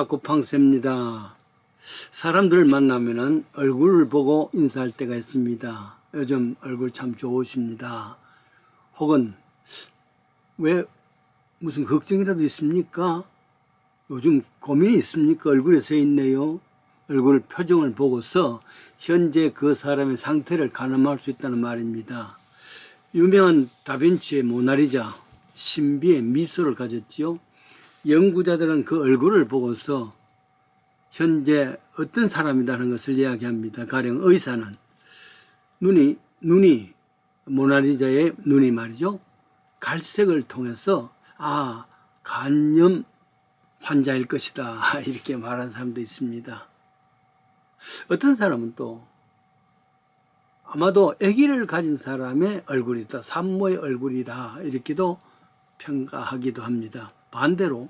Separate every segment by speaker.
Speaker 1: 사쿠팡세입니다. 사람들을 만나면은 얼굴을 보고 인사할 때가 있습니다. 요즘 얼굴 참 좋으십니다. 혹은 왜 무슨 걱정이라도 있습니까? 요즘 고민이 있습니까? 얼굴에 서 있네요. 얼굴 표정을 보고서 현재 그 사람의 상태를 가늠할 수 있다는 말입니다. 유명한 다빈치의 모나리자, 신비의 미소를 가졌지요. 연구자들은 그 얼굴을 보고서 현재 어떤 사람이라는 것을 이야기합니다. 가령 의사는 눈이 모나리자의 눈이 말이죠. 갈색을 통해서 간염 환자일 것이다 이렇게 말하는 사람도 있습니다. 어떤 사람은 또 아마도 아기를 가진 사람의 얼굴이다, 산모의 얼굴이다 이렇게도 평가하기도 합니다. 반대로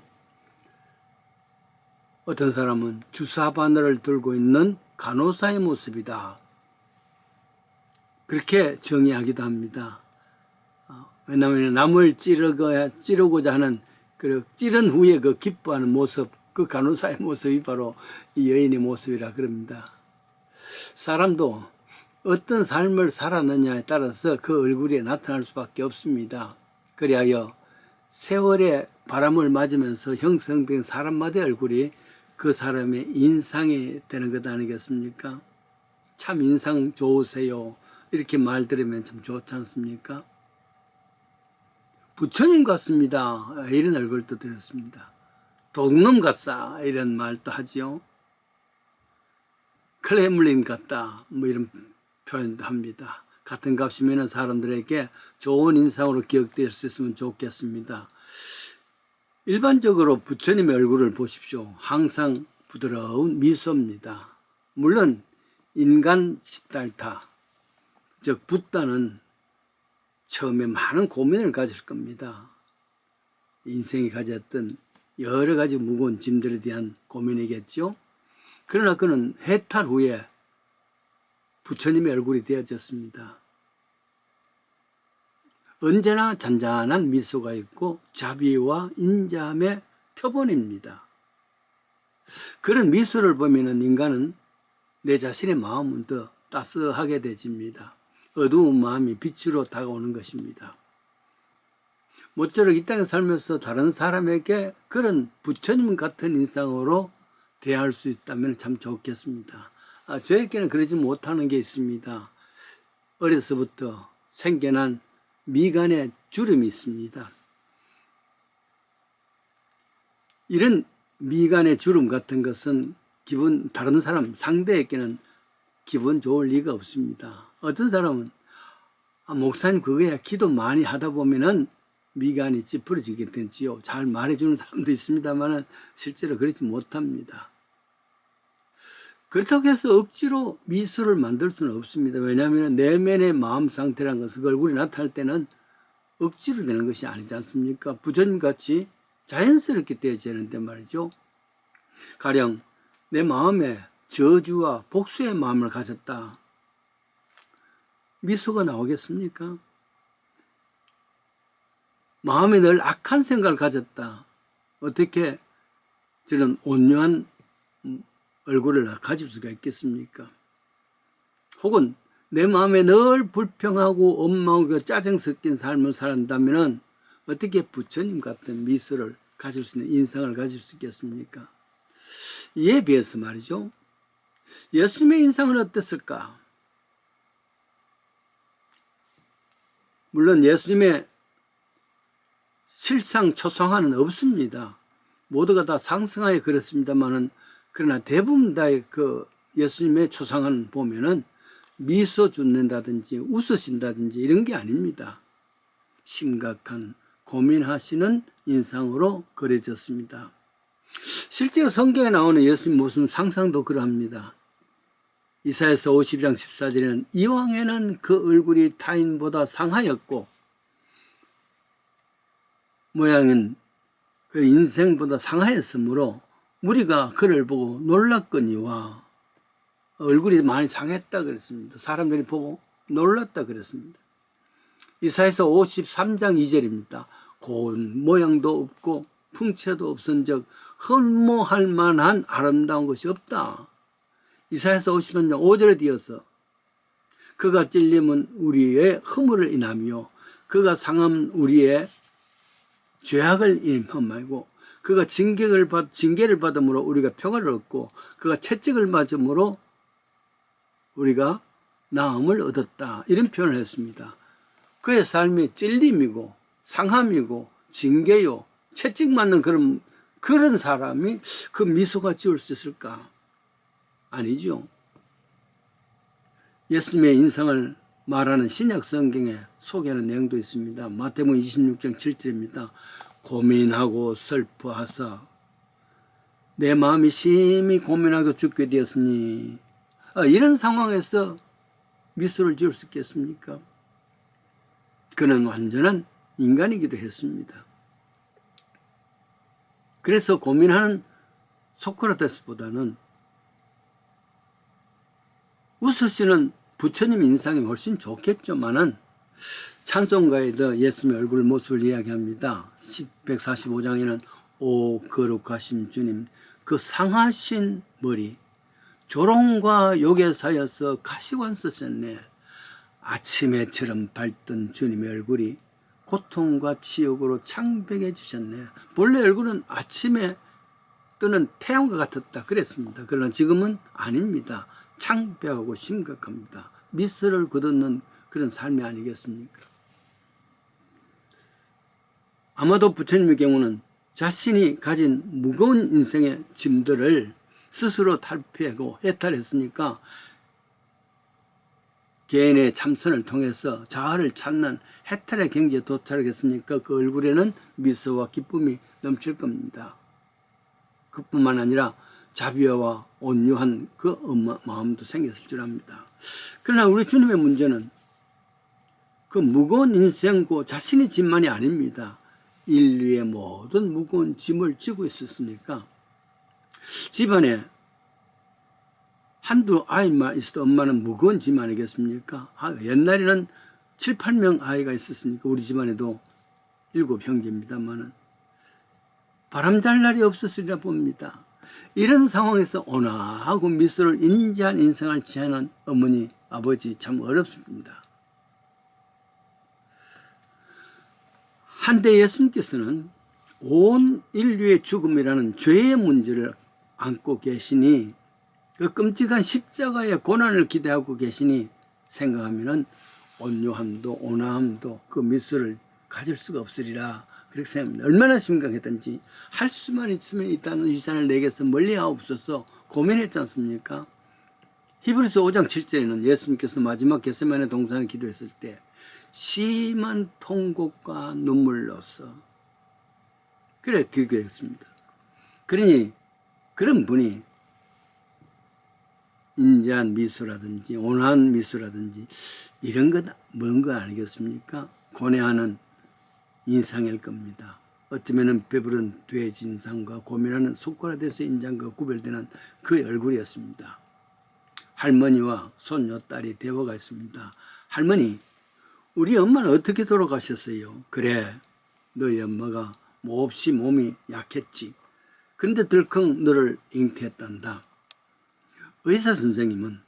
Speaker 1: 어떤 사람은 주사 바늘을 들고 있는 간호사의 모습이다 그렇게 정의하기도 합니다. 왜냐하면 남을 찌르고자 하는 그 찌른 후에 그 기뻐하는 모습, 그 간호사의 모습이 바로 이 여인의 모습이라 그럽니다. 사람도 어떤 삶을 살았느냐에 따라서 그 얼굴이 나타날 수밖에 없습니다. 그리하여 세월의 바람을 맞으면서 형성된 사람마다의 얼굴이 그 사람의 인상이 되는 것 아니겠습니까? 참 인상 좋으세요 이렇게 말 들으면 참 좋지 않습니까? 부처님 같습니다 이런 얼굴도 들었습니다. 도둑놈 같사 이런 말도 하지요. 클레물린 같다 뭐 이런 표현도 합니다. 같은 값이면 사람들에게 좋은 인상으로 기억될 수 있으면 좋겠습니다. 일반적으로 부처님의 얼굴을 보십시오. 항상 부드러운 미소입니다. 물론 인간 시달타, 즉 붓다는 처음에 많은 고민을 가질 겁니다. 인생이 가졌던 여러 가지 무거운 짐들에 대한 고민이겠죠. 그러나 그는 해탈 후에 부처님의 얼굴이 되어졌습니다. 언제나 잔잔한 미소가 있고 자비와 인자함의 표본입니다. 그런 미소를 보면 인간은 내 자신의 마음은 더 따스하게 되집니다. 어두운 마음이 빛으로 다가오는 것입니다. 모쪼록 이 땅에 살면서 다른 사람에게 그런 부처님 같은 인상으로 대할 수 있다면 참 좋겠습니다. 저에게는 그러지 못하는 게 있습니다. 어려서부터 생겨난 미간에 주름이 있습니다. 이런 미간의 주름 같은 것은 다른 사람, 상대에게는 기분 좋을 리가 없습니다. 어떤 사람은 목사님 그거야 기도 많이 하다 보면은 미간이 찌푸려지게 되지요. 잘 말해주는 사람도 있습니다만 실제로 그렇지 못합니다. 그렇다고 해서 억지로 미소를 만들 수는 없습니다. 왜냐하면 내면의 마음 상태라는 것은 그 얼굴이 나타날 때는 억지로 되는 것이 아니지 않습니까? 부처님같이 자연스럽게 되어지는데 말이죠. 가령 내 마음에 저주와 복수의 마음을 가졌다. 미소가 나오겠습니까? 마음에 늘 악한 생각을 가졌다. 어떻게 저런 온유한 얼굴을 가질 수가 있겠습니까? 혹은 내 마음에 늘 불평하고 원망하고 짜증 섞인 삶을 살았다면 어떻게 부처님 같은 미소를 가질 수 있는 인상을 가질 수 있겠습니까? 이에 비해서 말이죠. 예수님의 인상은 어땠을까? 물론 예수님의 실상 초상화는 없습니다. 모두가 다 상승하에 그렇습니다만은 그러나 대부분 다의 그 예수님의 초상화는 보면은 미소 짓는다든지 웃으신다든지 이런 게 아닙니다. 심각한 고민하시는 인상으로 그려졌습니다. 실제로 성경에 나오는 예수님 모습 상상도 그러합니다. 이사야서 52장 14절에는 이왕에는 그 얼굴이 타인보다 상하였고 모양은 그 인생보다 상하였으므로 무리가 그를 보고 놀랐거니와 얼굴이 많이 상했다 그랬습니다. 사람들이 보고 놀랐다 그랬습니다. 이사야서 53장 2절입니다. 고운 모양도 없고 풍채도 없은즉 흠모할 만한 아름다운 것이 없다. 이사야서 50장 5절에 이어서 그가 찔림은 우리의 허물을 인하며 그가 상함 우리의 죄악을 인하고 그가 징계를 받음으로 우리가 평화를 얻고 그가 채찍을 맞음으로 우리가 나음을 얻었다. 이런 표현을 했습니다. 그의 삶이 찔림이고 상함이고 징계요 채찍 맞는 그런 사람이 그 미소가 지을 수 있을까? 아니죠. 예수님의 인생을 말하는 신약 성경에 소개하는 내용도 있습니다. 마태복음 26장 7절입니다. 고민하고 슬퍼하사 내 마음이 심히 고민하고 죽게 되었으니 이런 상황에서 미소를 지을 수 있겠습니까? 그는 완전한 인간이기도 했습니다. 그래서 고민하는 소크라테스보다는 웃으시는 부처님 인상이 훨씬 좋겠지만은 찬송가에도 예수님의 얼굴 모습을 이야기합니다. 145장에는 오 거룩하신 주님 그 상하신 머리 조롱과 욕에 사여서 가시관 쓰셨네. 아침 해처럼 밝던 주님의 얼굴이 고통과 치욕으로 창백해지셨네. 본래 얼굴은 아침에 뜨는 태양과 같았다 그랬습니다. 그러나 지금은 아닙니다. 창백하고 심각합니다. 미소를 거두는 그런 삶이 아니겠습니까? 아마도 부처님의 경우는 자신이 가진 무거운 인생의 짐들을 스스로 탈피하고 해탈했으니까 개인의 참선을 통해서 자아를 찾는 해탈의 경지에 도달하겠으니까 그 얼굴에는 미소와 기쁨이 넘칠 겁니다. 그뿐만 아니라 자비와 온유한 그 마음도 생겼을 줄 압니다. 그러나 우리 주님의 문제는 그 무거운 인생고 자신의 짐만이 아닙니다. 인류의 모든 무거운 짐을 지고 있었으니까 집안에 한두 아이만 있어도 엄마는 무거운 짐 아니겠습니까? 옛날에는 7, 8명 아이가 있었으니까 우리 집안에도 7 형제입니다만은 바람잘 날이 없었으리라 봅니다. 이런 상황에서 온화하고 미소를 인지한 인생을 취하는 어머니, 아버지 참 어렵습니다. 한때 예수님께서는 온 인류의 죽음이라는 죄의 문제를 안고 계시니 그 끔찍한 십자가의 고난을 기대하고 계시니 생각하면 온유함도 온화함도 그 미소를 가질 수가 없으리라 그렇게 생각합니다. 얼마나 심각했던지 할 수만 있으면 일단은 이 산을 내게서 멀리하옵소서 고민했지 않습니까? 히브리서 5장 7절에는 예수님께서 마지막 겟세마네 동산에 기도했을 때 심한 통곡과 눈물로서 그래 기도했습니다. 그러니 그런 분이 인자한 미소라든지 온화한 미소라든지 이런 것 뭔 거 아니겠습니까? 고뇌하는 인상일 겁니다. 어쩌면 배부른 돼지 인상과 고민하는 소크라테스 인상과 구별되는 그 얼굴이었습니다. 할머니와 손녀 딸이 대화가 있습니다. 할머니, 우리 엄마는 어떻게 돌아가셨어요? 그래, 너희 엄마가 몹시 몸이 약했지. 그런데 덜컥 너를 잉태했단다. 의사 선생님은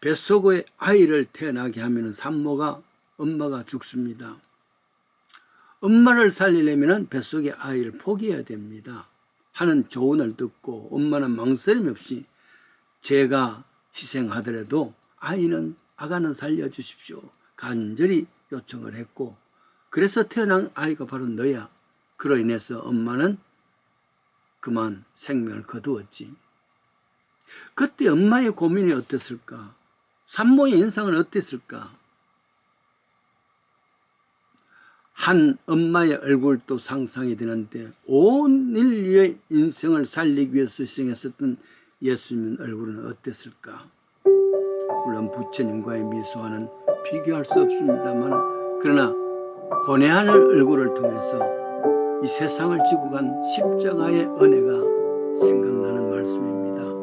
Speaker 1: 뱃속에 아이를 태어나게 하면 산모가 엄마가 죽습니다. 엄마를 살리려면 뱃속의 아이를 포기해야 됩니다. 하는 조언을 듣고 엄마는 망설임 없이 제가 희생하더라도 아가는 살려주십시오. 간절히 요청을 했고 그래서 태어난 아이가 바로 너야. 그로 인해서 엄마는 그만 생명을 거두었지. 그때 엄마의 고민이 어땠을까? 산모의 인상은 어땠을까? 한 엄마의 얼굴도 상상이 되는데 온 인류의 인생을 살리기 위해서 희생했었던 예수님 얼굴은 어땠을까? 물론 부처님과의 미소와는 비교할 수 없습니다만 그러나 고뇌하는 얼굴을 통해서 이 세상을 지고 간 십자가의 은혜가 생각나는 말씀입니다.